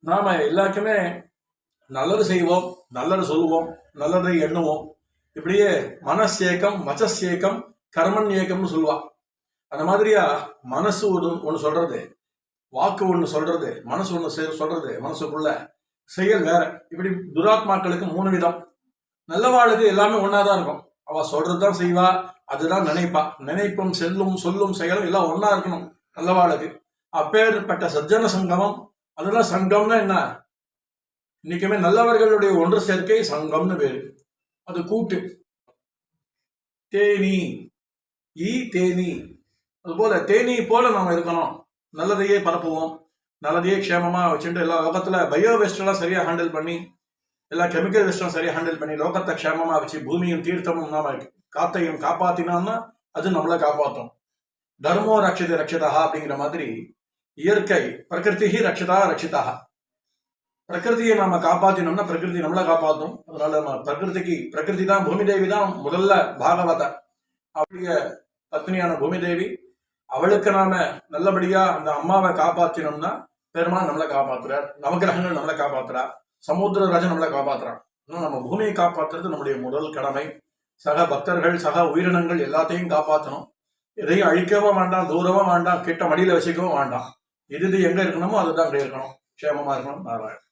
நாம எல்லாருக்குமே நல்லது செய்வோம், நல்லது சொல்லுவோம், நல்லதை எண்ணுவோம். இப்படியே மனசேக்கம் வச்சசேக்கம் கர்மன் ஏக்கம்னு சொல்லுவா. அந்த மாதிரியா மனசு ஒன்று சொல்றது, வாக்கு ஒன்று சொல்றது, மனசு ஒன்று சொல்றது, மனசுக்குள்ள செயல் வேற. இப்படி துராத்மாக்களுக்கு 3 விதம். நல்லவாளுக்கு எல்லாமே ஒன்னாதான் இருக்கும். அவ சொல்றதுதான் செய்வா, அதுதான் நினைப்பா. நினைப்பும் செல்லும் சொல்லும் செயலும் எல்லாம் ஒன்னா இருக்கணும் நல்லவாளுக்கு. அப்பேற்பட்ட சஜ்ஜன சங்கமம். அதெல்லாம் சங்கம்னா என்ன? இன்னைக்குமே நல்லவர்களுடைய ஒன்று சேர்க்கை சங்கம்னு பேரு. அது கூட்டு. தேனி தேனி அதுபோல தேனி போல நாம இருக்கணும். நல்லதையே பரப்புவோம், நல்லதையே க்ஷேமமா வச்சுட்டு எல்லா லோகத்துல பயோ வேஸ்ட் எல்லாம் சரியா ஹேண்டில் பண்ணி, எல்லா கெமிக்கல் வேஸ்டும் சரியா ஹேண்டில் பண்ணி லோகத்தை க்ஷேமமா வச்சு பூமியும் தீர்த்தமும் நாம காத்தையும் காப்பாத்தினோம்னா அது நம்மளை காப்பாற்றும். தர்மோ ரட்சதி ரட்சிதா அப்படிங்கிற மாதிரி இயற்கை பிரகிருதி ரட்சிதா ரட்சிதா. பிரகிருதியை நாம காப்பாத்தினோம்னா பிரகிருதி நம்மளை காப்பாற்றும். அதனால நம்ம பிரகிருதி தான், பூமி தேவி தான் முதல்ல பாகவத. அப்படிய பத்னியான பூமி தேவி, அவளுக்கு நாம நல்லபடியா அந்த அம்மாவை காப்பாத்தினோம்னா பெருமாள் நம்மளை காப்பாத்துறார், நவகிரகங்கள் நம்மளை காப்பாத்துறா, சமுத்திர ராஜன் நம்மளை காப்பாத்துறான். நம்ம பூமியை காப்பாத்துறது நம்முடைய முதல் கடமை. சக பக்தர்கள் சக உயிரினங்கள் எல்லாத்தையும் காப்பாற்றணும். எதையும் அழிக்கவும் வேண்டாம், தூரவும் வேண்டாம், கிட்ட மடியில வச்சுக்கவும் வேண்டாம். எது எங்க இருக்கணுமோ அதுதான் அங்கே இருக்கணும். க்ஷேமமா இருக்கணும். நாராயணன்.